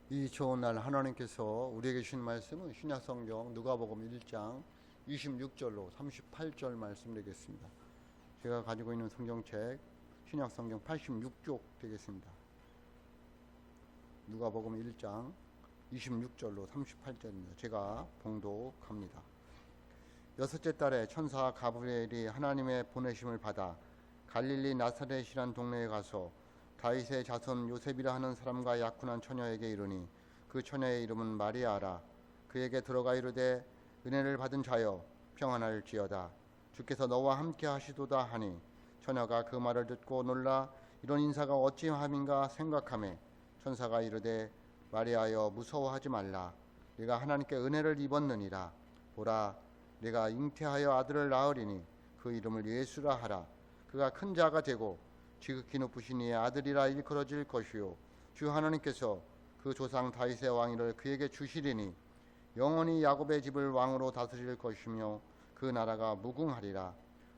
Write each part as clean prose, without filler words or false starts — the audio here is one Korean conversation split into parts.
이 좋은 날 하나님께서 우리에게 주신 말씀은 신약성경 누가복음 1장 26절로 38절 말씀 되겠습니다. 제가 가지고 있는 성경책 신약성경 86쪽 되겠습니다. 누가복음 1장 26절로 38절입니다. 제가 봉독합니다. 여섯째 달에 천사 가브리엘이 하나님의 보내심을 받아 갈릴리 나사렛이란 동네에 가서 다윗의 자손 요셉이라 하는 사람과 약혼한 처녀에게 이르니 그 처녀의 이름은 마리아라. 그에게 들어가 이르되 은혜를 받은 자여 평안할지어다. 주께서 너와 함께 하시도다 하니 처녀가 그 말을 듣고 놀라 이런 인사가 어찌함인가 생각하매 천사가 이르되 마리아여 무서워하지 말라. 네가 하나님께 은혜를 입었느니라. 보라 네가 잉태하여 아들을 낳으리니 그 이름을 예수라 하라. 그가 큰 자가 되고 지극히 높으신 이의 아들이라 일컬어질 것이요 주 하나님께서 그 조상 다윗의 왕위를 그에게 주시리니 영원히 야곱의 집을 왕으로 다스릴 것이며 그 나라가 무궁하리라.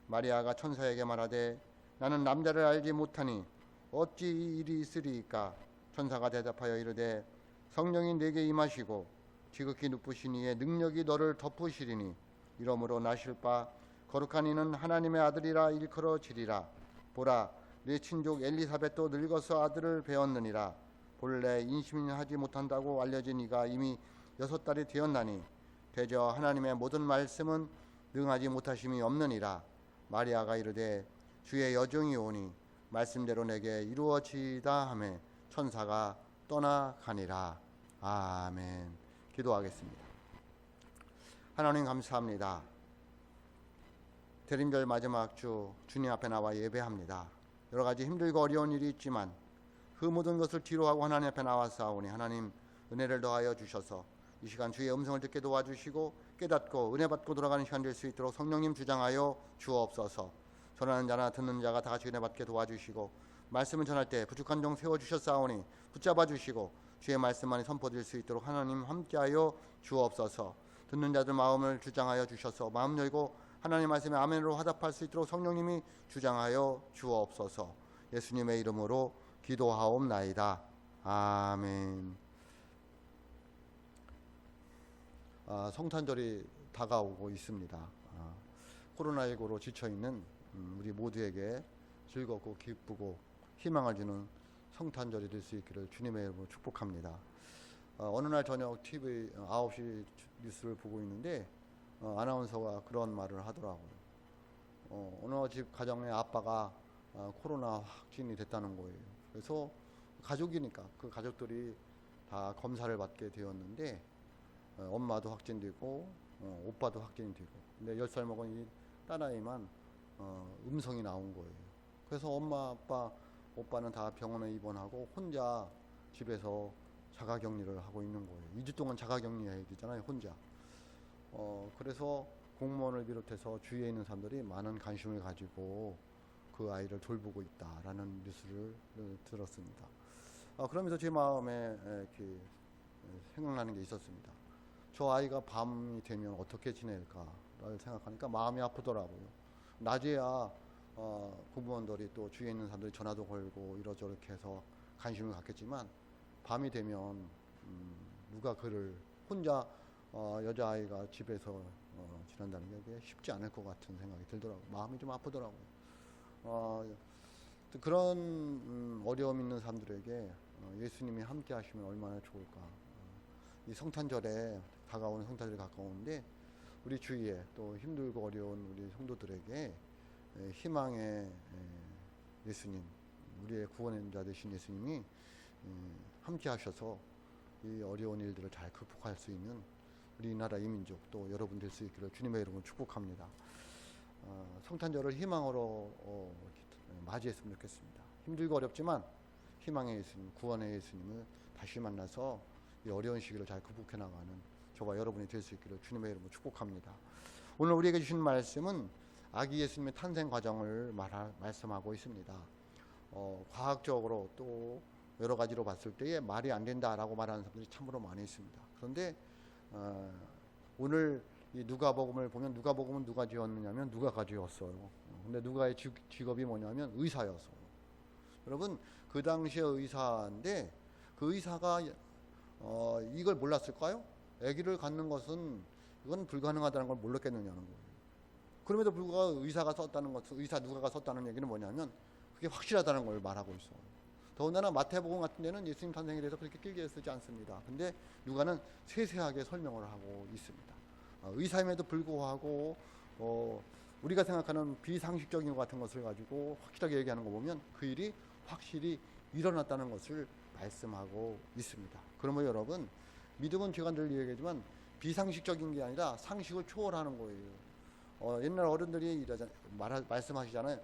마리아가 천사에게 말하되 나는 남자를 알지 못하니 어찌 이 일이 있으리이까. 천사가 대답하여 이르되 성령이 네게 임하시고 지극히 높으신 이의 능력이 너를 덮으시리니 이러므로 나실 바 거룩한 이는 하나님의 아들이라 일컬어지리라. 보라 네 친족 엘리사벳도 늙어서 아들을 배었느니라. 본래 임신하지 못한다고 알려진 이가 이미 6달이 되었나니 대저 하나님의 모든 말씀은 능하지 못하심이 없느니라. 마리아가 이르되 주의 여종이 오니 말씀대로 내게 이루어지다 하매 천사가 떠나가니라. 아멘. 기도하겠습니다. 하나님 감사합니다. 대림절 마지막 주 주님 앞에 나와 예배합니다. 여러 가지 힘들고 어려운 일이 있지만 그 모든 것을 뒤로하고 하나님 앞에 나와싸우니 하나님 은혜를 더하여 주셔서 이 시간 주의 음성을 듣게 도와주시고 깨닫고 은혜 받고 돌아가는 시간 될 수 있도록 성령님 주장하여 주옵소서. 전하는 자나 듣는 자가 다 같이 은혜 받게 도와주시고 말씀을 전할 때 부족한 종 세워주셨사오니 붙잡아 주시고 주의 말씀만이 선포될 수 있도록 하나님 함께하여 주옵소서. 듣는 자들 마음을 주장하여 주셔서 마음 열고 하나님 말씀에 아멘으로 화답할 수 있도록 성령님이 주장하여 주옵소서. 예수님의 이름으로 기도하옵나이다. 아멘. 성탄절이 다가오고 있습니다. 코로나19로 지쳐있는 우리 모두에게 즐겁고 기쁘고 희망을 주는 성탄절이 될 수 있기를 주님의 이름으로 축복합니다. 어느 날 저녁 TV 9시 뉴스를 보고 있는데 아나운서가 그런 말을 하더라고요. 어느 집 가정의 아빠가 코로나 확진이 됐다는 거예요. 그래서 가족이니까 그 가족들이 다 검사를 받게 되었는데 엄마도 확진되고 오빠도 확진이 되고 근데 10살 먹은 이 딸아이만 음성이 나온 거예요. 그래서 엄마 아빠 오빠는 다 병원에 입원하고 혼자 집에서 자가격리를 하고 있는 거예요. 2주 동안 자가격리해야 되잖아요, 혼자. 그래서 공무원을 비롯해서 주위에 있는 사람들이 많은 관심을 가지고 그 아이를 돌보고 있다라는 뉴스를 들었습니다. 그러면서 제 마음에 이렇게 생각나는 게 있었습니다. 저 아이가 밤이 되면 어떻게 지낼까를 생각하니까 마음이 아프더라고요. 낮에야 공무원들이 또 주위에 있는 사람들이 전화도 걸고 이러저렇게 해서 관심을 갖겠지만 밤이 되면 누가 그를 혼자 여자아이가 집에서 지낸다는 게 쉽지 않을 것 같은 생각이 들더라고요. 마음이 좀 아프더라고요. 그런 어려움 있는 사람들에게 예수님이 함께 하시면 얼마나 좋을까. 이 성탄절에 다가오는 성탄절이 가까운데 우리 주위에 또 힘들고 어려운 우리 성도들에게 희망의 예수님, 우리의 구원자 되신 예수님이 함께 하셔서 이 어려운 일들을 잘 극복할 수 있는 우리나라 이민족 또 여러분 될 수 있기를 주님의 이름으로 축복합니다. 성탄절을 희망으로 맞이했으면 좋겠습니다. 힘들고 어렵지만 희망의 예수님, 구원의 예수님을 다시 만나서 이 어려운 시기를 잘 극복해 나가는 저와 여러분이 될 수 있기를 주님의 이름으로 축복합니다. 오늘 우리에게 주신 말씀은 아기 예수님의 탄생 과정을 말씀하고 있습니다. 과학적으로 또 여러 가지로 봤을 때에 말이 안 된다라고 말하는 사람들이 참으로 많이 있습니다. 그런데 오늘 이 누가복음을 보면 누가복음은 누가 지었느냐면 누가가 지었어요. 근데 누가의 직업이 뭐냐면 의사였어요. 여러분 그 당시의 의사인데 그 의사가 이걸 몰랐을까요? 아기를 갖는 것은 이건 불가능하다는 걸 몰랐겠느냐는 거예요. 그럼에도 불구하고 의사가 썼다는 것, 의사 누가가 썼다는 얘기는 뭐냐면 그게 확실하다는 걸 말하고 있어요. 더군다나 마태복음 같은 데는 예수님 탄생에 대해서 그렇게 길게 쓰지 않습니다. 근데 누가는 세세하게 설명을 하고 있습니다. 의사임에도 불구하고 우리가 생각하는 비상식적인 것 같은 것을 가지고 확실하게 얘기하는 거 보면 그 일이 확실히 일어났다는 것을 말씀하고 있습니다. 그러면 여러분, 믿음은 제가 늘 얘기하지만 비상식적인 게 아니라 상식을 초월하는 거예요. 옛날 어른들이 말씀하시잖아요.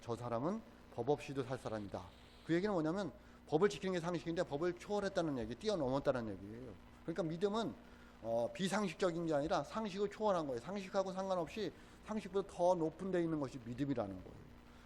저 사람은 법 없이도 살 사람이다. 그 얘기는 뭐냐면 법을 지키는 게 상식인데 법을 초월했다는 얘기, 뛰어넘었다는 얘기예요. 그러니까 믿음은 비상식적인 게 아니라 상식을 초월한 거예요. 상식하고 상관없이 상식보다 더 높은 데 있는 것이 믿음이라는 거예요.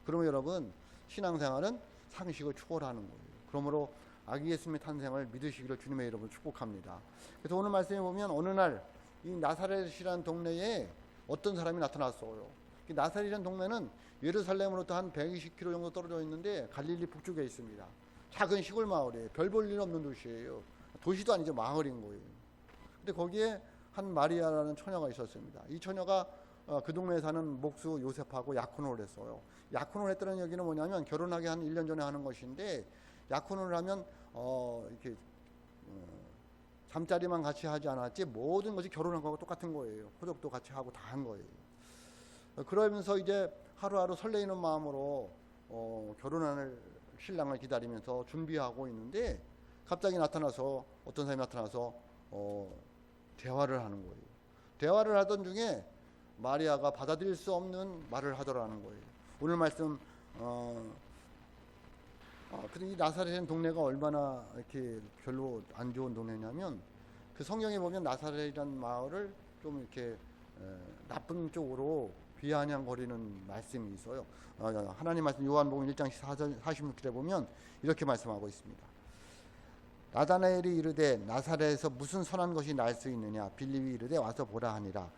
그러면 여러분, 신앙생활은 상식을 초월하는 거예요. 그러므로 아기 예수님의 탄생을 믿으시기를 주님의 이름으로 축복합니다. 그래서 오늘 말씀에 보면 어느 날 이 나사렛이라는 동네에 어떤 사람이 나타났어요. 이 나사렛이라는 동네는 예루살렘으로부터 한 120km 정도 떨어져 있는데 갈릴리 북쪽에 있습니다. 작은 시골 마을이에요. 별 볼 일 없는 도시예요. 도시도 아니죠. 마을인 거예요. 근데 거기에 한 마리아라는 처녀가 있었습니다. 이 처녀가 그 동네에 사는 목수 요셉하고 약혼을 했어요. 약혼을 했다는 얘기는 뭐냐면 결혼하기 한 1년 전에 하는 것인데, 약혼을 하면 이렇게 잠자리만 같이 하지 않았지 모든 것이 결혼한 거하고 똑같은 거예요. 호적도 같이 하고 다 한 거예요. 그러면서 이제 하루하루 설레이는 마음으로 결혼할 신랑을 기다리면서 준비하고 있는데, 갑자기 나타나서 어떤 사람이 나타나서 대화를 하는 거예요. 대화를 하던 중에 마리아가 받아들일 수 없는 말을 하더라는 거예요. 오늘 말씀 이 나사렛 동네가 얼마나 이렇게 별로 안 좋은 동네냐면, 그 성경에 보면 나사렛이라는 마을을 좀 이렇게 나쁜 쪽으로 비아냥거리는 말씀이 있어요. 하나님 말씀 요한복음 1장 46절에 보면 이렇게 말씀하고 있습니다. 나다나엘이 이르되 나사렛에서 무슨 선한 것이 날 수 있느냐. 빌립이 이르되 와서 보라 하니라.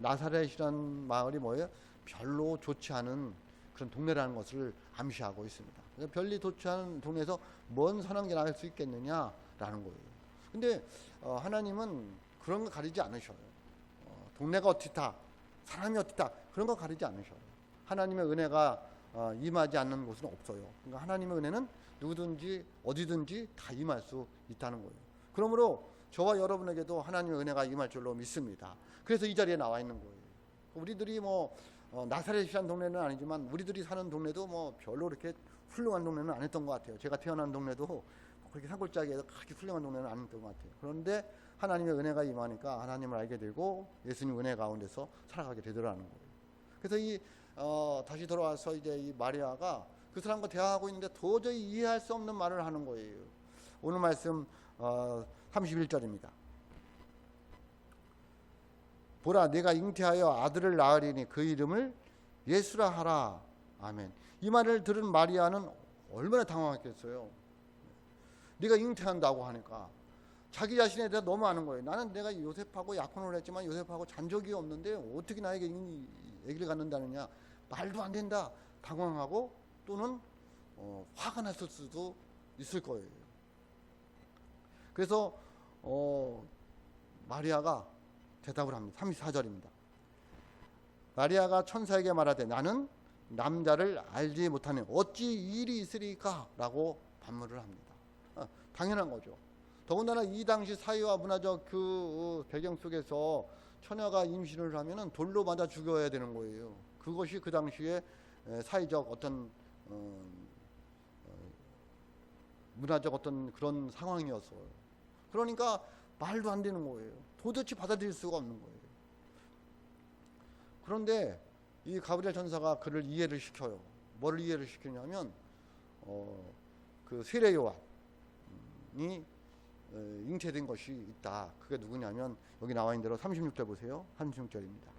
나사렛이라는 마을이 뭐예요? 별로 좋지 않은 그런 동네라는 것을 암시하고 있습니다. 별리 좋지 않은 동네에서 뭔 선한 게 나올 수 있겠느냐라는 거예요. 근데 하나님은 그런 거 가리지 않으셔요. 동네가 어떻다, 사람이 어떻다, 그런 거 가리지 않으셔요. 하나님의 은혜가 임하지 않는 곳은 없어요. 그러니까 하나님의 은혜는 누구든지 어디든지 다 임할 수 있다는 거예요. 그러므로 저와 여러분에게도 하나님의 은혜가 임할 줄로 믿습니다. 그래서 이 자리에 나와 있는 거예요. 우리들이 나사렛이라는 동네는 아니지만 우리들이 사는 동네도 별로 이렇게 훌륭한 동네는 아니었던 것 같아요. 제가 태어난 동네도 그렇게 산골짜기에서 그렇게 훌륭한 동네는 아니었던 것 같아요. 그런데 하나님의 은혜가 임하니까 하나님을 알게 되고 예수님 은혜 가운데서 살아가게 되더라는 거예요. 그래서 다시 돌아와서 이제 이 마리아가 그 사람과 대화하고 있는데 도저히 이해할 수 없는 말을 하는 거예요. 오늘 말씀 31절입니다. 보라, 내가 잉태하여 아들을 낳으리니 그 이름을 예수라 하라. 아멘. 이 말을 들은 마리아는 얼마나 당황했겠어요. 네가 잉태한다고 하니까 자기 자신에 대해 너무 아는 거예요. 나는 내가 요셉하고 약혼을 했지만 요셉하고 잔 적이 없는데 어떻게 나에게 아기를 갖는다느냐. 말도 안 된다. 당황하고 또는 화가 났을 수도 있을 거예요. 그래서 마리아가 대답을 합니다. 34절입니다. 마리아가 천사에게 말하되 나는 남자를 알지 못하니 어찌 이 일이 있으리까? 라고 반문을 합니다. 당연한 거죠. 더군다나 이 당시 사회와 문화적 그 배경 속에서 처녀가 임신을 하면은 돌로 맞아 죽여야 되는 거예요. 그것이 그 당시에 사회적 어떤 문화적 어떤 그런 상황이었어요. 그러니까 말도 안 되는 거예요. 도대체 받아들일 수가 없는 거예요. 그런데 이 가브리엘 천사가 그를 이해를 시켜요. 뭐를 이해를 시키냐면 그 세례 요한이 잉태된 것이 있다. 그게 누구냐면 여기 나와 있는 대로 36절 보세요. 36절입니다.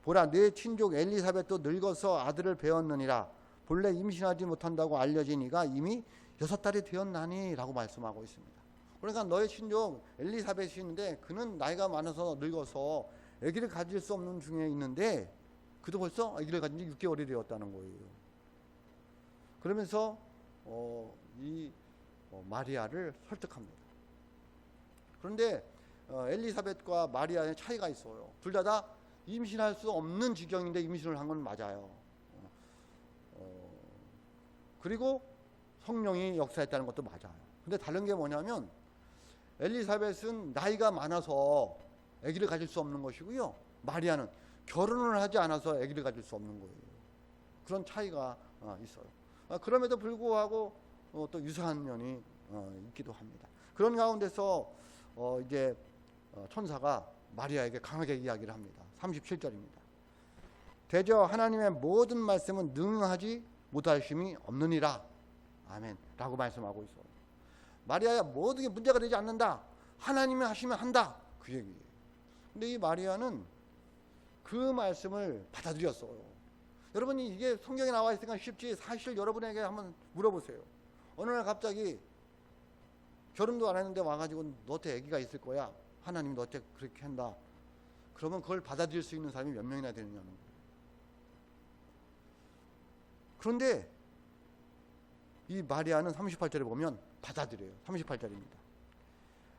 보라, 내 친족 엘리사벳도 늙어서 아들을 배었느니라. 본래 임신하지 못한다고 알려진 이가 이미 6달이 되었나니 라고 말씀하고 있습니다. 그러니까 너의 친족 엘리사벳이 있는데 그는 나이가 많아서 늙어서 아기를 가질 수 없는 중에 있는데 그도 벌써 아기를 가진 지 6개월이 되었다는 거예요. 그러면서 이 마리아를 설득합니다. 그런데 엘리사벳과 마리아의 차이가 있어요. 둘 다 임신할 수 없는 지경인데 임신을 한 건 맞아요. 그리고 성령이 역사했다는 것도 맞아요. 근데 다른 게 뭐냐면 엘리사벳은 나이가 많아서 아기를 가질 수 없는 것이고요. 마리아는 결혼을 하지 않아서 아기를 가질 수 없는 거예요. 그런 차이가 있어요. 그럼에도 불구하고 또 유사한 면이 있기도 합니다. 그런 가운데서 이제 천사가 마리아에게 강하게 이야기를 합니다. 37절입니다. 대저 하나님의 모든 말씀은 능하지 못하심이 없느니라. 아멘. 라고 말씀하고 있어요. 마리아야, 모든 게 문제가 되지 않는다. 하나님이 하시면 한다. 그 얘기예요. 근데 이 마리아는 그 말씀을 받아들였어요. 여러분이 이게 성경에 나와 있으니까 쉽지, 사실 여러분에게 한번 물어보세요. 어느 날 갑자기 결혼도 안 했는데 와가지고 너한테 아기가 있을 거야. 하나님이 너한테 그렇게 한다. 그러면 그걸 받아들일 수 있는 사람이 몇 명이나 되느냐는 거예요. 그런데 이 마리아는 38절에 보면 받아들여요. 38절입니다.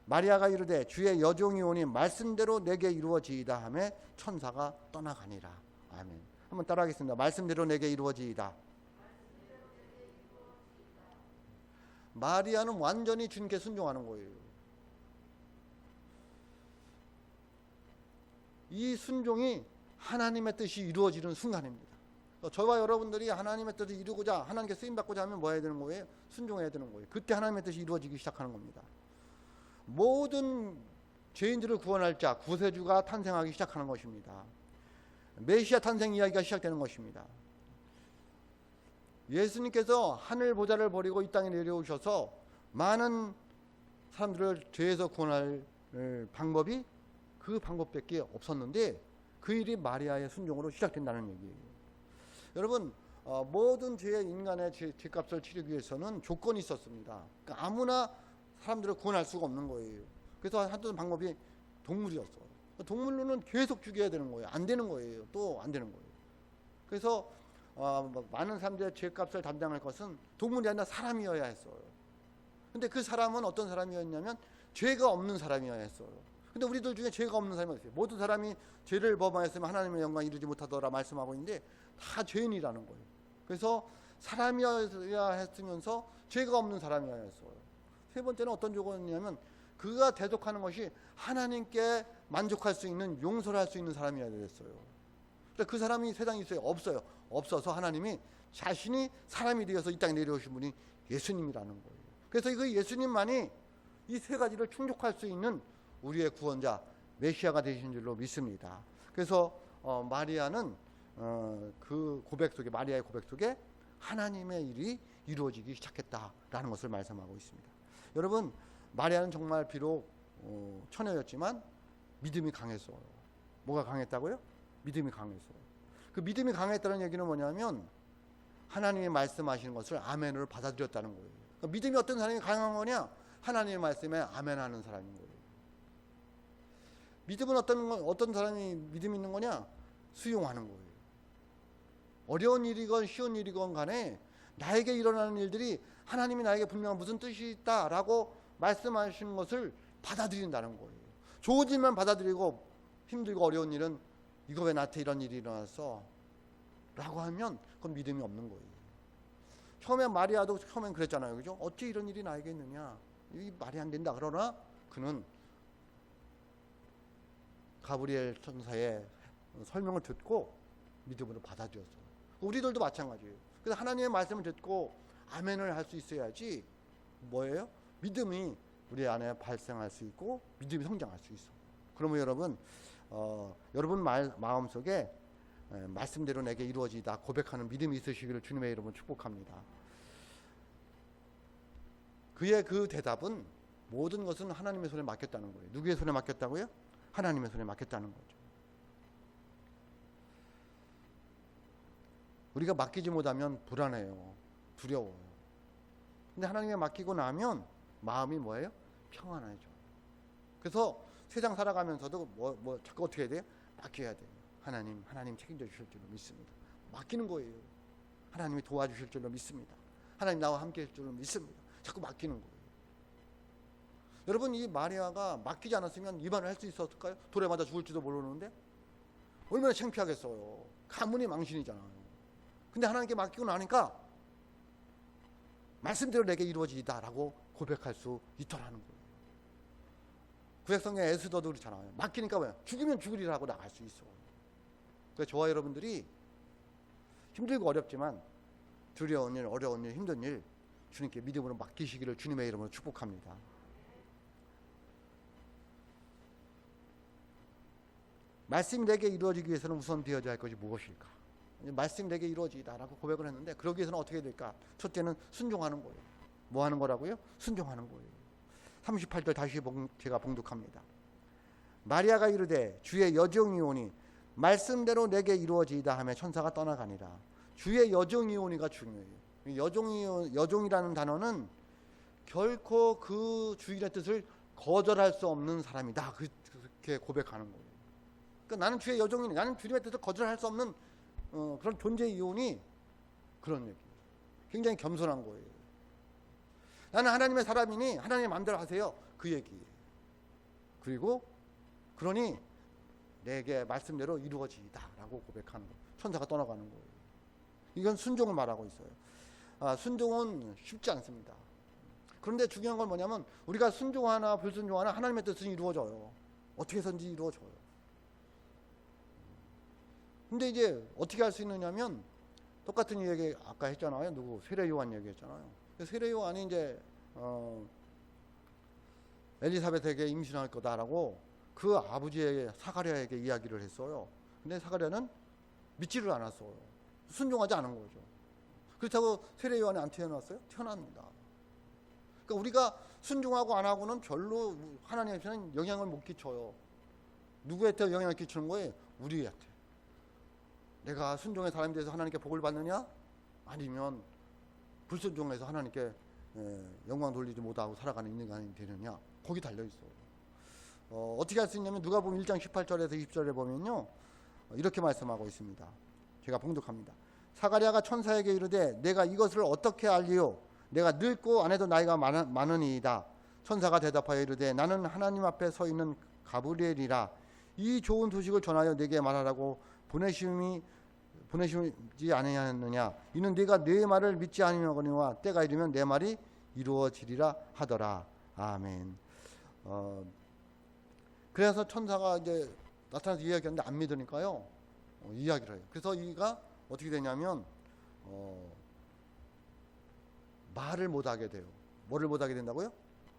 마리아가 이르되 주의 여종이 오니 말씀대로 내게 이루어지이다 하매 천사가 떠나가니라. 아멘. 한번 따라하겠습니다. 말씀대로 내게 이루어지이다. 마리아는 완전히 주님께 순종하는 거예요. 이 순종이 하나님의 뜻이 이루어지는 순간입니다. 저와 여러분들이 하나님의 뜻을 이루고자, 하나님께 쓰임받고자 하면 뭐 해야 되는 거예요? 순종해야 되는 거예요. 그때 하나님의 뜻이 이루어지기 시작하는 겁니다. 모든 죄인들을 구원할 자, 구세주가 탄생하기 시작하는 것입니다. 메시아 탄생 이야기가 시작되는 것입니다. 예수님께서 하늘 보좌를 버리고 이 땅에 내려오셔서 많은 사람들을 죄에서 구원할 방법이 그 방법밖에 없었는데 그 일이 마리아의 순종으로 시작된다는 얘기예요. 여러분, 모든 죄의 인간의 죄값을 치르기 위해서는 조건이 있었습니다. 그러니까 아무나 사람들을 구원할 수가 없는 거예요. 그래서 하던 방법이 동물이었어요. 동물로는 계속 죽여야 되는 거예요. 안 되는 거예요. 또 안 되는 거예요. 그래서 많은 사람들의 죄값을 담당할 것은 동물이 아니라 사람이어야 했어요. 근데 그 사람은 어떤 사람이었냐면 죄가 없는 사람이어야 했어요. 근데 우리들 중에 죄가 없는 사람이 어디 있어요? 모든 사람이 죄를 범하였으면 하나님의 영광 이루지 못하더라 말씀하고 있는데 다 죄인이라는 거예요. 그래서 사람이어야 했으면서 죄가 없는 사람이어야 했어요. 세 번째는 어떤 조건이냐면 그가 대속하는 것이 하나님께 만족할 수 있는, 용서를 할 수 있는 사람이어야 됐어요. 근데 그 사람이 세상에 있어요? 없어요. 없어서 하나님이 자신이 사람이 되어서 이 땅에 내려오신 분이 예수님이라는 거예요. 그래서 그 예수님만이 이 세 가지를 충족할 수 있는 우리의 구원자, 메시아가 되신 줄로 믿습니다. 그래서 마리아는 그 고백 속에, 마리아의 고백 속에 하나님의 일이 이루어지기 시작했다라는 것을 말씀하고 있습니다. 여러분, 마리아는 정말 비록 처녀였지만 믿음이 강했어요. 뭐가 강했다고요? 믿음이 강했어요. 그 믿음이 강했다는 얘기는 뭐냐면 하나님이 말씀하시는 것을 아멘으로 받아들였다는 거예요. 그러니까 믿음이 어떤 사람이 강한 거냐? 하나님의 말씀에 아멘하는 사람인 거예요. 믿음은 어떤 사람이 믿음이 있는 거냐? 수용하는 거예요. 어려운 일이건 쉬운 일이건 간에 나에게 일어나는 일들이 하나님이 나에게 분명한 무슨 뜻이 있다라고 말씀하시는 것을 받아들인다는 거예요. 좋은 일만 받아들이고 힘들고 어려운 일은 이거 왜 나한테 이런 일이 일어났어? 라고 하면 그건 믿음이 없는 거예요. 처음에 마리아도 처음엔 그랬잖아요. 그죠? 어찌 이런 일이 나에게 있느냐? 이 말이 안 된다. 그러나 그는 가브리엘 천사의 설명을 듣고 믿음으로 받아들였어요. 우리들도 마찬가지예요. 그래서 하나님의 말씀을 듣고 아멘을 할 수 있어야지 뭐예요? 믿음이 우리 안에 발생할 수 있고 믿음이 성장할 수 있어요. 그러면 여러분, 여러분 마음속에 말씀대로 내게 이루어지다 고백하는 믿음이 있으시기를 주님의 이름으로 축복합니다. 그의 그 대답은 모든 것은 하나님의 손에 맡겼다는 거예요. 누구의 손에 맡겼다고요? 하나님의 손에 맡겼다는 거죠. 우리가 맡기지 못하면 불안해요. 두려워요. 근데 하나님에 맡기고 나면 마음이 뭐예요? 평안해져. 그래서 세상 살아가면서도 뭐 자꾸 어떻게 해야 돼요? 맡겨야 돼요. 하나님 책임져 주실 줄로 믿습니다. 맡기는 거예요. 하나님이 도와주실 줄로 믿습니다. 하나님 나와 함께 할 줄로 믿습니다. 자꾸 맡기는 거예요. 여러분, 이 마리아가 맡기지 않았으면 이 말을 할 수 있었을까요? 돌에 맞아 죽을지도 모르는데 얼마나 창피하겠어요. 가문이 망신이잖아요. 근데 하나님께 맡기고 나니까 말씀대로 내게 이루어지다라고 고백할 수 있더라는 거예요. 구약성경 에스더도 그렇잖아요. 맡기니까 뭐야? 죽이면 죽으리라고 나갈 수 있어. 그래서 저와 여러분들이 힘들고 어렵지만 두려운 일, 어려운 일, 힘든 일 주님께 믿음으로 맡기시기를 주님의 이름으로 축복합니다. 말씀이 내게 이루어지기 위해서는 우선 되어야 할 것이 무엇일까? 말씀이 내게 이루어지다라고 고백을 했는데 그러기 위해서는 어떻게 해야 될까? 첫째는 순종하는 거예요. 뭐 하는 거라고요? 순종하는 거예요. 38절 다시 제가 봉독합니다. 마리아가 이르되 주의 여종이 오니 말씀대로 내게 이루어지이다 하며 천사가 떠나가니라. 주의 여종이 오니가 중요해요. 여종이라는 단어는 결코 그 주인의 뜻을 거절할 수 없는 사람이다. 그렇게 고백하는 거예요. 그러니까 나는 주의 여종이니, 나는 주님의 뜻을 거절할 수 없는 그런 존재의 이혼이 그런 얘기예요. 굉장히 겸손한 거예요. 나는 하나님의 사람이니 하나님 마음대로 하세요. 그 얘기예요. 그리고 그러니 내게 말씀대로 이루어지이다라고 고백하는 거예요. 천사가 떠나가는 거예요. 이건 순종을 말하고 있어요. 순종은 쉽지 않습니다. 그런데 중요한 건 뭐냐면 우리가 순종하나 불순종하나 하나님의 뜻은 이루어져요. 어떻게 해서든지 이루어져요. 근데 이제 어떻게 할 수 있느냐면 똑같은 얘기 아까 했잖아요. 세례 요한 얘기했잖아요. 세례 요한이 이제 엘리사벳에게 임신할 거다라고 그 아버지의 사가랴에게 이야기를 했어요. 근데 사가랴는 믿지를 않았어요. 순종하지 않은 거죠. 그렇다고 세례 요한이 안 태어났어요? 태어납니다. 그러니까 우리가 순종하고 안 하고는 별로 하나님께서는 영향을 못 끼쳐요. 누구한테 영향을 끼치는 거예요? 우리한테. 내가 순종의 사람이 돼서 하나님께 복을 받느냐? 아니면 불순종해서 하나님께 영광 돌리지 못하고 살아가는 인간이 되느냐? 거기 달려있어요. 어떻게 할 수 있냐면 누가복음 1장 18절에서 20절에 보면요. 이렇게 말씀하고 있습니다. 제가 봉독합니다. 사가랴가 천사에게 이르되 내가 이것을 어떻게 알리요? 내가 늙고 아내도 나이가 많으니이다. 천사가 대답하여 이르되 나는 하나님 앞에 서 있는 가브리엘이라. 이 좋은 소식을 전하여 내게 말하라고 보내시지 아니하느냐. 이는 네가 내 말을 믿지 아니하거니와 때가 이르면 내 말이 이루어지리라 하더라. 아멘. 그래서 천사가 이제 나타나서 이야기하는데 안 믿으니까요. 이야기를 해요. 그래서 이가 어떻게 되냐면 말을 못하게 돼요. 뭐를 못하게 된다고요?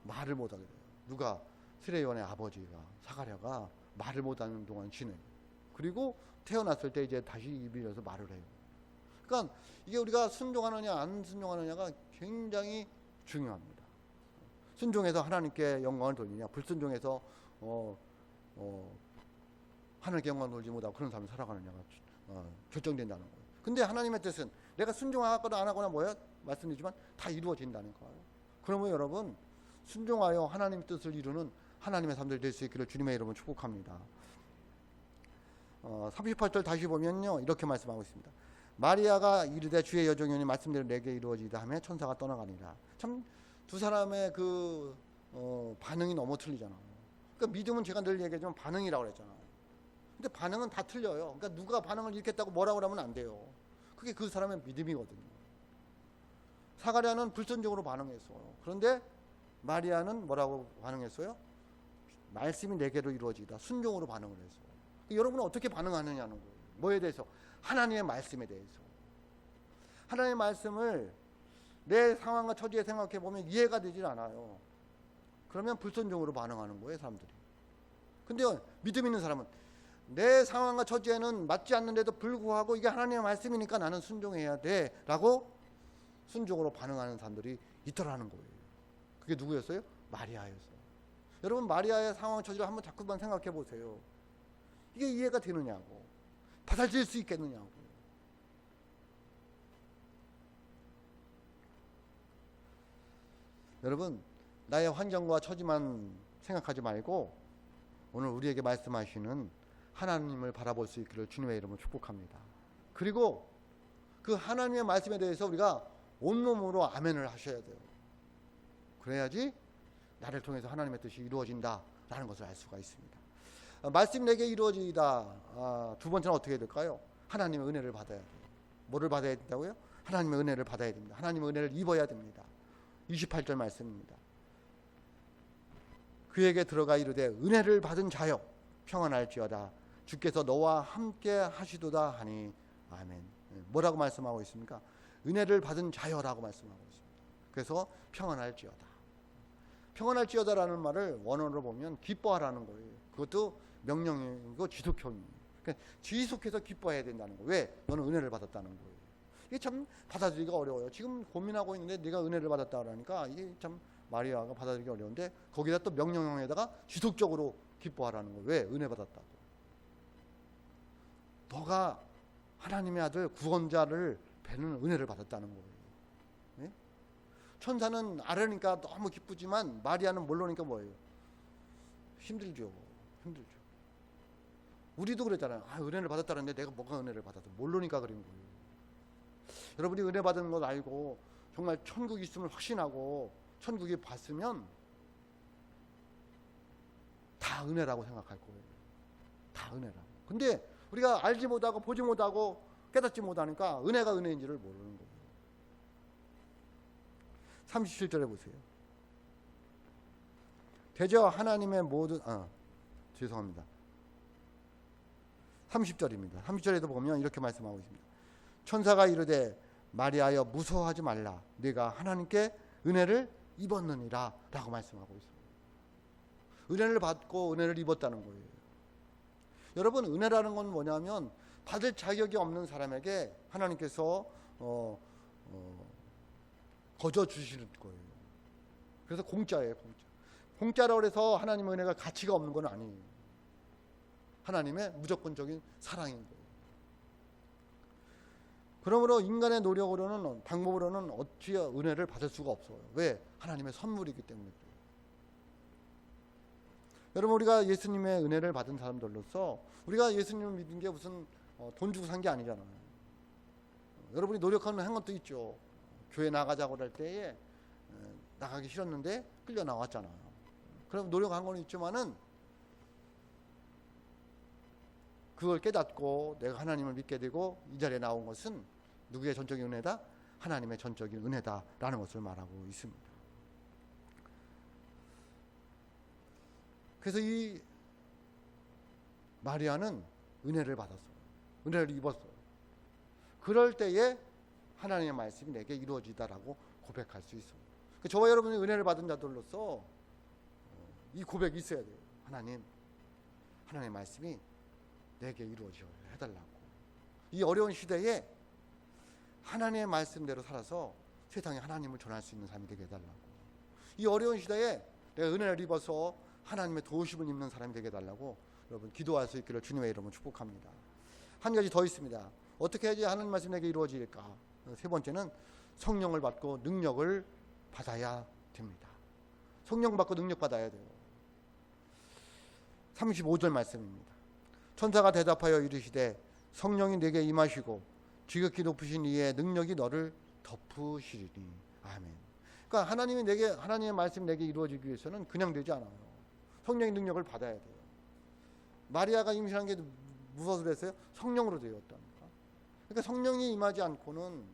말을 못하게 돼요. 누가? 세례 요한의 아버지가 사가랴가 말을 못하는 동안 지내요. 그리고 태어났을 때 이제 다시 입이 열려서 말을 해요. 그러니까 이게 우리가 순종하느냐 안 순종하느냐가 굉장히 중요합니다. 순종해서 하나님께 영광을 돌리냐, 불순종해서 하나님께 영광을 돌리지 못하고 그런 삶을 살아가느냐가 결정된다는 거예요. 근데 하나님의 뜻은 내가 순종하거나 안 하거나 뭐야? 말씀드리지만 다 이루어진다는 거예요. 그러면 여러분 순종하여 하나님의 뜻을 이루는 하나님의 삶들 될 수 있기를 주님의 이름으로 축복합니다. 38절 다시 보면요. 이렇게 말씀하고 있습니다. 마리아가 이르되 주의 여종이니 말씀대로 내게 이루어지다 하며 천사가 떠나가니라. 참 두 사람의 그 반응이 너무 틀리잖아요. 그러니까 믿음은 제가 늘 얘기하지만 반응이라고 그랬잖아요. 근데 반응은 다 틀려요. 그러니까 누가 반응을 이렇게 했다고 뭐라고 하면 안 돼요. 그게 그 사람의 믿음이거든요. 사가랴는 불순종으로 반응했어요. 그런데 마리아는 뭐라고 반응했어요? 말씀이 내게로 이루어지다. 순종으로 반응을 했어요. 여러분은 어떻게 반응하느냐는 거예요. 뭐에 대해서? 하나님의 말씀에 대해서. 하나님의 말씀을 내 상황과 처지에 생각해 보면 이해가 되질 않아요. 그러면 불순종으로 반응하는 거예요, 사람들이. 근데 믿음 있는 사람은 내 상황과 처지에는 맞지 않는데도 불구하고 이게 하나님의 말씀이니까 나는 순종해야 돼 라고 순종으로 반응하는 사람들이 있더라는 거예요. 그게 누구였어요? 마리아였어요. 여러분 마리아의 상황 처지를 한번 자꾸만 생각해 보세요. 이게 이해가 되느냐고, 받아들일 수 있겠느냐고. 여러분 나의 환경과 처지만 생각하지 말고 오늘 우리에게 말씀하시는 하나님을 바라볼 수 있기를 주님의 이름으로 축복합니다. 그리고 그 하나님의 말씀에 대해서 우리가 온몸으로 아멘을 하셔야 돼요. 그래야지 나를 통해서 하나님의 뜻이 이루어진다라는 것을 알 수가 있습니다. 말씀 내게 이루어지다. 두 번째는 어떻게 될까요? 하나님의 은혜를 받아야 돼요. 뭐를 받아야 된다고요? 하나님의 은혜를 받아야 됩니다. 하나님의 은혜를 입어야 됩니다. 28절 말씀입니다. 그에게 들어가 이르되 은혜를 받은 자여 평안할지어다. 주께서 너와 함께 하시도다 하니 아멘. 뭐라고 말씀하고 있습니까? 은혜를 받은 자여라고 말씀하고 있습니다. 그래서 평안할지어다. 평안할지어다라는 말을 원어로 보면 기뻐하라는 거예요. 그것도 명령이고 지속형이에요. 그러니까 지속해서 기뻐해야 된다는 거예요. 왜? 너는 은혜를 받았다는 거예요. 이게 참 받아들이기가 어려워요. 지금 고민하고 있는데 네가 은혜를 받았다 그러니까 이게 참 마리아가 받아들이기 어려운데 거기다 또 명령형에다가 지속적으로 기뻐하라는 거예요. 왜? 은혜 받았다고. 너가 하나님의 아들 구원자를 뵈는 은혜를 받았다는 거예요. 네? 천사는 아래니까 너무 기쁘지만 마리아는 모르니까 뭐예요? 힘들죠. 우리도 그랬잖아요. 은혜를 받았다는데 내가 뭐가 은혜를 받았어? 모르니까 그런 거예요. 여러분이 은혜 받은 걸 알고 정말 천국이 있음을 확신하고 천국에 봤으면 다 은혜라고 생각할 거예요. 다 은혜라고. 근데 우리가 알지 못하고 보지 못하고 깨닫지 못하니까 은혜가 은혜인지를 모르는 거예요. 37절에 보세요. 대저 하나님의 모든 죄송합니다. 30절입니다. 30절에도 보면 이렇게 말씀하고 있습니다. 천사가 이르되 마리아여 무서워하지 말라. 네가 하나님께 은혜를 입었느니라 라고 말씀하고 있습니다. 은혜를 받고 은혜를 입었다는 거예요. 여러분 은혜라는 건 뭐냐면 받을 자격이 없는 사람에게 하나님께서 거저 주시는 거예요. 그래서 공짜예요. 공짜라고 해서 하나님의 은혜가 가치가 없는 건 아니에요. 하나님의 무조건적인 사랑인 거예요. 그러므로 인간의 노력으로는 방법으로는 어찌 은혜를 받을 수가 없어요. 왜? 하나님의 선물이기 때문에 그래요. 여러분 우리가 예수님의 은혜를 받은 사람들로서 우리가 예수님을 믿은 게 무슨 돈 주고 산 게 아니잖아요. 여러분이 노력하는 한 것도 있죠. 교회 나가자고 할 때에 나가기 싫었는데 끌려 나왔잖아요. 그럼 노력한 건 있지만은 그걸 깨닫고 내가 하나님을 믿게 되고 이 자리에 나온 것은 누구의 전적인 은혜다? 하나님의 전적인 은혜다라는 것을 말하고 있습니다. 그래서 이 마리아는 은혜를 받았어요. 은혜를 입었어요. 그럴 때에 하나님의 말씀이 내게 이루어지다라고 고백할 수 있어요. 저와 여러분이 은혜를 받은 자들로서 이 고백이 있어야 돼요. 하나님의 말씀이 내게 이루어져야 해달라고. 이 어려운 시대에 하나님의 말씀대로 살아서 세상에 하나님을 전할 수 있는 삶이 되게 해달라고. 이 어려운 시대에 내가 은혜를 입어서 하나님의 도우심을 입는 사람이 되게 해달라고 여러분 기도할 수 있기를 주님의 이름으로 축복합니다. 한 가지 더 있습니다. 어떻게 해야지 하나님 말씀 내게 이루어질까? 세 번째는 성령을 받고 능력을 받아야 됩니다. 성령 받고 능력 받아야 돼요. 35절 말씀입니다. 천사가 대답하여 이르시되 성령이 내게 임하시고 지극히 높으신 이의 능력이 너를 덮으시리니 아멘. 그러니까 하나님의 말씀이 내게 이루어지기 위해서는 그냥 되지 않아요. 성령의 능력을 받아야 돼요. 마리아가 임신한 게 무엇으로 했어요? 성령으로 되었답니다. 그러니까 성령이 임하지 않고는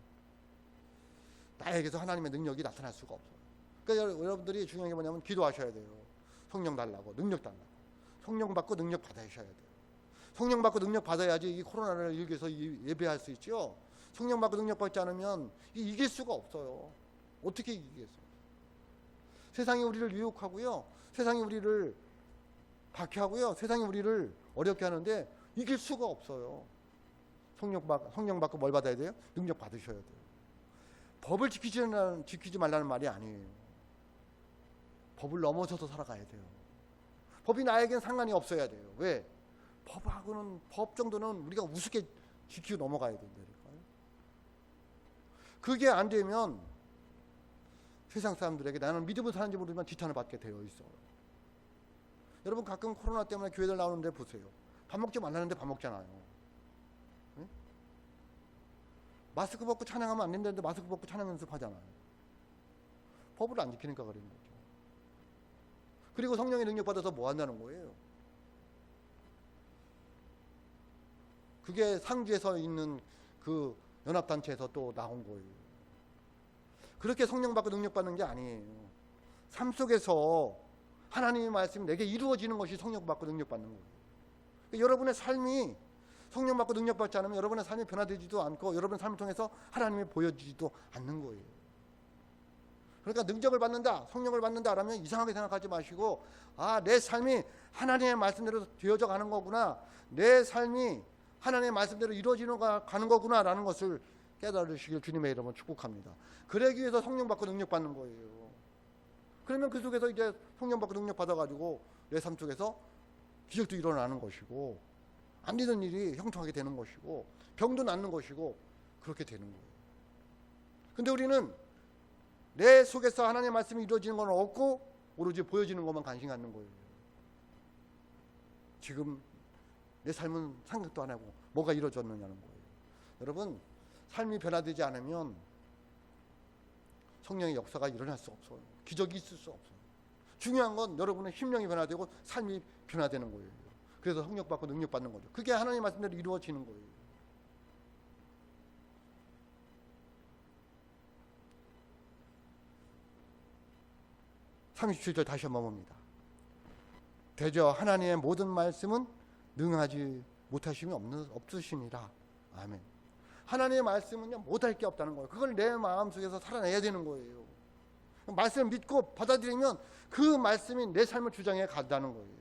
나에게서 하나님의 능력이 나타날 수가 없어요. 그러니까 여러분들이 중요한 게 뭐냐면 기도하셔야 돼요. 성령 달라고, 능력 달라고. 성령 받고 능력 받으셔야 돼요. 성령 받고 능력 받아야지 이 코로나를 이겨서 예배할 수 있죠. 성령 받고 능력 받지 않으면 이길 수가 없어요. 어떻게 이기겠어요? 세상이 우리를 유혹하고요. 세상이 우리를 박해하고요. 세상이 우리를 어렵게 하는데 이길 수가 없어요. 성령 받고 뭘 받아야 돼요? 능력 받으셔야 돼요. 법을 지키지 말라는 말이 아니에요. 법을 넘어서서 살아가야 돼요. 법이 나에겐 상관이 없어야 돼요. 왜? 법 정도는 우리가 우습게 지키고 넘어가야 된다니까요. 그게 안 되면 세상 사람들에게 나는 믿음을 사는지 모르지만 지탄을 받게 되어 있어요. 여러분 가끔 코로나 때문에 교회들 나오는데 보세요. 밥 먹지 말라는데 밥 먹잖아요. 네? 마스크 벗고 찬양하면 안 된다는데 마스크 벗고 찬양 연습하잖아요. 법을 안 지키니까 그런 거죠. 그리고 성령의 능력 받아서 뭐 한다는 거예요? 그게 상주에서 있는 그 연합단체에서 또 나온 거예요. 그렇게 성령 받고 능력 받는 게 아니에요. 삶 속에서 하나님의 말씀이 내게 이루어지는 것이 성령 받고 능력 받는 거예요. 여러분의 삶이 성령 받고 능력 받지 않으면 여러분의 삶이 변화되지도 않고 여러분의 삶을 통해서 하나님이 보여지지도 않는 거예요. 그러니까 능력을 받는다, 성령을 받는다 라면 이상하게 생각하지 마시고, 아, 내 삶이 하나님의 말씀대로 되어져 가는 거구나, 내 삶이 하나님의 말씀대로 이루어지는 가는 거구나 라는 것을 깨달으시길 주님의 이름으로 축복합니다. 그러기 위해서 성령 받고 능력 받는 거예요. 그러면 그 속에서 이제 성령 받고 능력 받아가지고 내 삶 속에서 기적도 일어나는 것이고, 안 되는 일이 형통하게 되는 것이고, 병도 낫는 것이고, 그렇게 되는 거예요. 근데 우리는 내 속에서 하나님의 말씀이 이루어지는 건 없고 오로지 보여지는 것만 관심 갖는 거예요. 지금 내 삶은 생각도 안 하고 뭐가 이루어졌느냐는 거예요. 여러분, 삶이 변화되지 않으면 성령의 역사가 일어날 수 없어요. 기적이 있을 수 없어요. 중요한 건 여러분의 심령이 변화되고 삶이 변화되는 거예요. 그래서 성령 받고 능력 받는 거죠. 그게 하나님의 말씀대로 이루어지는 거예요. (37절) 다시 한번 봅니다. 대저 하나님의 모든 말씀은 능하지 못하심이 없으시니라. 아멘. 하나님의 말씀은요, 못할 게 없다는 거예요. 그걸 내 마음속에서 살아내야 되는 거예요. 말씀을 믿고 받아들이면 그 말씀이 내 삶을 주장해 간다는 거예요.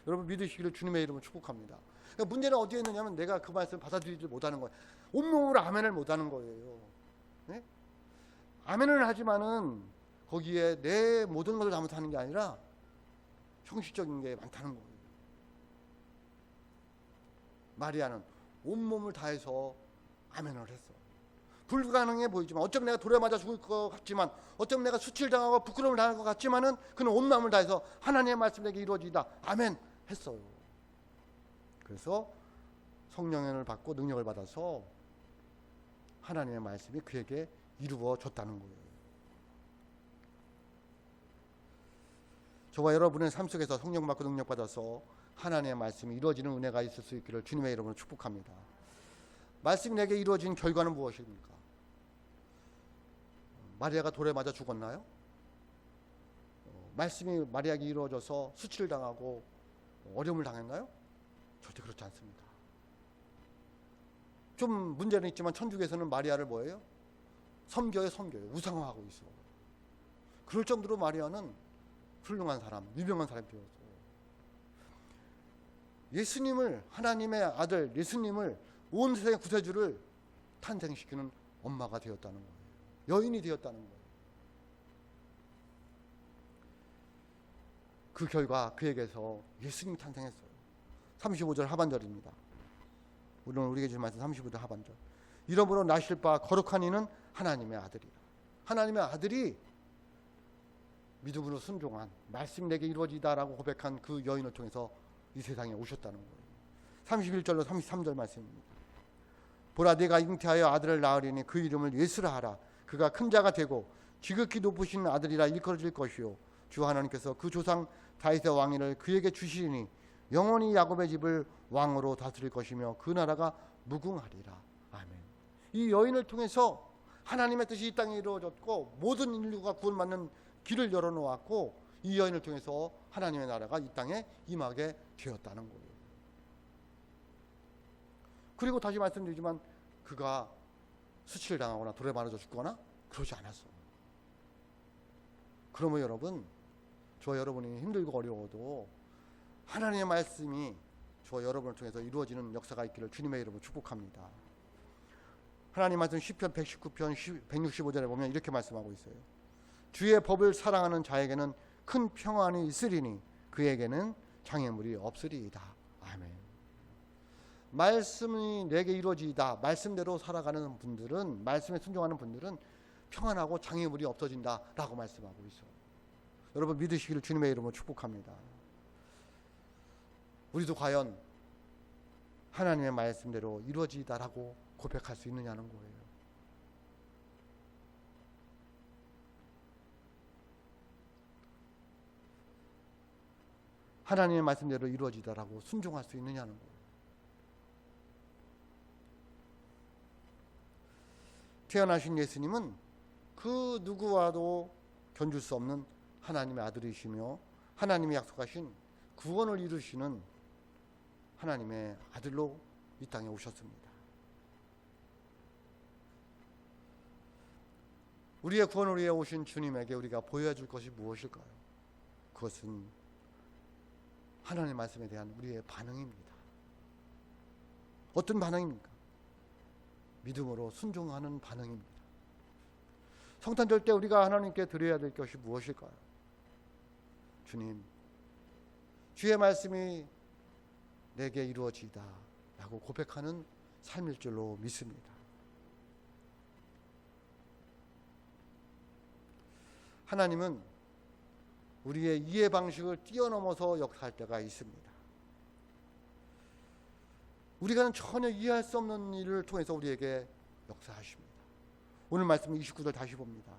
여러분, 믿으시기를 주님의 이름으로 축복합니다. 그러니까 문제는 어디에 있느냐면 내가 그 말씀을 받아들이지 못하는 거예요. 온몸으로 아멘을 못하는 거예요. 네? 아멘을 하지만은 거기에 내 모든 것을 잘못하는 게 아니라 형식적인 게 많다는 거예요. 마리아는 온몸을 다해서 아멘을 했어. 불가능해 보이지만, 어쩌면 내가 돌에 맞아 죽을 것 같지만, 어쩌면 내가 수치를 당하고 부끄러움을 당할 것 같지만은 그는 온 마음을 다해서 하나님의 말씀에게 이루어지다 아멘 했어요. 그래서 성령을 받고 능력을 받아서 하나님의 말씀이 그에게 이루어졌다는 거예요. 저와 여러분의 삶 속에서 성령 받고 능력 받아서 하나님의 말씀이 이루어지는 은혜가 있을 수 있기를 주님의 이름으로 축복합니다. 말씀이 내게 이루어진 결과는 무엇입니까? 마리아가 돌에 맞아 죽었나요? 말씀이 마리아에게 이루어져서 수치를 당하고 어려움을 당했나요? 절대 그렇지 않습니다. 좀 문제는 있지만 천주교에서는 마리아를 뭐예요? 섬겨요. 우상화하고 있어. 그럴 정도로 마리아는 훌륭한 사람, 유명한 사람이 되었어요. 예수님을, 하나님의 아들 예수님을, 온 세상의 구세주를 탄생시키는 엄마가 되었다는 거예요. 여인이 되었다는 거예요. 그 결과 그에게서 예수님이 탄생했어요. 35절 하반절입니다. 오늘 우리에게 주신 말씀 35절 하반절. 이러므로 나실 바 거룩한 이는 하나님의 아들이라. 하나님의 아들이 믿음으로 순종한, 말씀 내게 이루어지다라고 고백한 그 여인을 통해서 이 세상에 오셨다는 거예요. 31절로 33절 말씀입니다. 보라, 내가 잉태하여 아들을 낳으리니 그 이름을 예수라 하라. 그가 큰 자가 되고 지극히 높으신 아들이라 일컬어질 것이요, 주 하나님께서 그 조상 다윗의 왕위를 그에게 주시리니 영원히 야곱의 집을 왕으로 다스릴 것이며 그 나라가 무궁하리라. 아멘. 이 여인을 통해서 하나님의 뜻이 이 땅에 이루어졌고 모든 인류가 구원받는 길을 열어놓았고, 이 여인을 통해서 하나님의 나라가 이 땅에 임하게 되었다는 거예요. 그리고 다시 말씀드리지만 그가 수치를 당하거나 돌에 맞아 죽거나 그러지 않았어. 그러면 여러분, 저와 여러분이 힘들고 어려워도 하나님의 말씀이 저와 여러분을 통해서 이루어지는 역사가 있기를 주님의 이름으로 축복합니다. 하나님 말씀 시편 119편 165절에 보면 이렇게 말씀하고 있어요. 주의 법을 사랑하는 자에게는 큰 평안이 있으리니 그에게는 장애물이 없으리이다. 아멘. 말씀이 내게 이루어지다, 말씀대로 살아가는 분들은, 말씀에 순종하는 분들은 평안하고 장애물이 없어진다라고 말씀하고 있어요. 여러분, 믿으시기를 주님의 이름으로 축복합니다. 우리도 과연 하나님의 말씀대로 이루어지다라고 고백할 수 있느냐는 거예요. 하나님의 말씀대로 이루어지다라고 순종할 수 있느냐는 거예요. 태어나신 예수님은 그 누구와도 견줄 수 없는 하나님의 아들이시며 하나님이 약속하신 구원을 이루시는 하나님의 아들로 이 땅에 오셨습니다. 우리의 구원을 위해 오신 주님에게 우리가 보여줄 것이 무엇일까요? 그것은 하나님의 말씀에 대한 우리의 반응입니다. 어떤 반응입니까? 믿음으로 순종하는 반응입니다. 성탄절 때 우리가 하나님께 드려야 될 것이 무엇일까요? 주님, 주의 말씀이 내게 이루어지다 라고 고백하는 삶일 줄로 믿습니다. 하나님은 우리의 이해 방식을 뛰어넘어서 역사할 때가 있습니다. 우리가 전혀 이해할 수 없는 일을 통해서 우리에게 역사하십니다. 오늘 말씀 29절 다시 봅니다.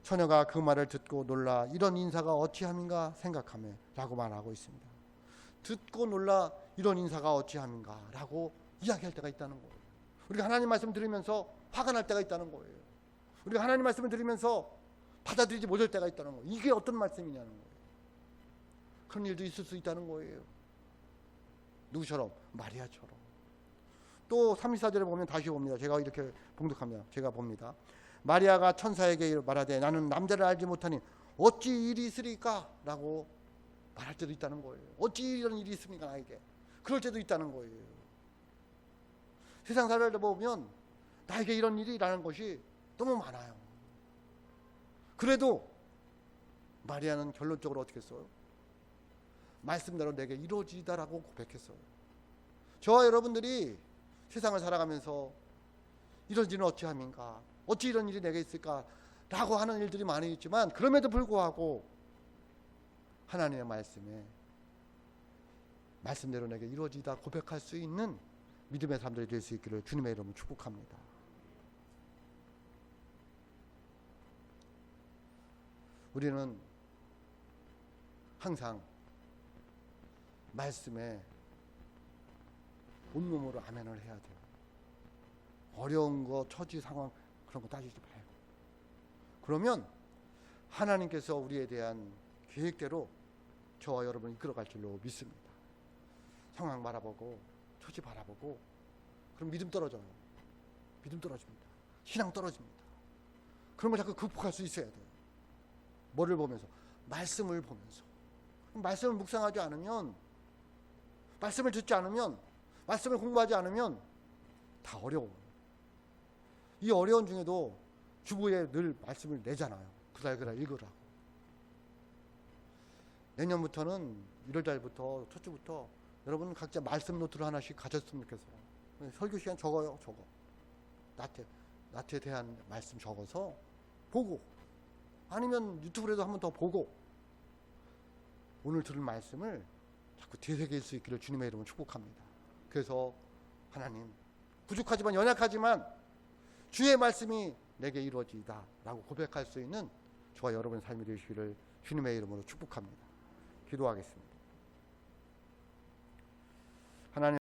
처녀가 그 말을 듣고 놀라 이런 인사가 어찌함인가 생각하며 라고 말하고 있습니다. 듣고 놀라 이런 인사가 어찌함인가 라고 이야기할 때가 있다는 거예요. 우리가 하나님 말씀 들으면서 화가 날 때가 있다는 거예요. 우리가 하나님 말씀을 들으면서 받아들이지 못할 때가 있다는 거예요. 이게 어떤 말씀이냐는 거예요. 그런 일도 있을 수 있다는 거예요. 누구처럼? 마리아처럼. 또 34절에 보면 다시 봅니다. 제가 이렇게 봉독합니다. 제가 봅니다. 마리아가 천사에게 말하되 나는 남자를 알지 못하니 어찌 일이 있으리까? 라고 말할 때도 있다는 거예요. 어찌 이런 일이 있습니까 나에게? 그럴 때도 있다는 거예요. 세상 살다 보면 나에게 이런 일이라는 것이 너무 많아요. 그래도 마리아는 결론적으로 어떻게 했어요? 말씀대로 내게 이루어지다라고 고백했어요. 저와 여러분들이 세상을 살아가면서 이런 일은 어찌함인가? 어찌 이런 일이 내게 있을까? 라고 하는 일들이 많이 있지만 그럼에도 불구하고 하나님의 말씀에 말씀대로 내게 이루어지다 고백할 수 있는 믿음의 사람들이 될 수 있기를 주님의 이름으로 축복합니다. 우리는 항상 말씀에 온몸으로 아멘을 해야 돼요. 어려운 거, 처지 상황 그런 거 따지지 말고. 그러면 하나님께서 우리에 대한 계획대로 저와 여러분을 이끌어갈 줄로 믿습니다. 상황 바라보고 처지 바라보고 그럼 믿음 떨어져요. 믿음 떨어집니다. 신앙 떨어집니다. 그런 걸 자꾸 극복할 수 있어야 돼요. 뭐를 보면서? 말씀을 보면서. 말씀을 묵상하지 않으면, 말씀을 듣지 않으면, 말씀을 공부하지 않으면 다 어려워요. 이 어려운 중에도 주보에 늘 말씀을 내잖아요. 그달 읽으라고. 내년부터는 1월달부터 첫 주부터 여러분 각자 말씀 노트를 하나씩 가졌으면 좋겠어요. 설교 시간 적어요. 적어. 나트에 대한 말씀 적어서 보고 아니면 유튜브라도 한 번 더 보고 오늘 들은 말씀을 자꾸 되새길 수 있기를 주님의 이름으로 축복합니다. 그래서 하나님 부족하지만 연약하지만 주의 말씀이 내게 이루어지다 라고 고백할 수 있는 저와 여러분의 삶이 되시기를 주님의 이름으로 축복합니다. 기도하겠습니다. 하나님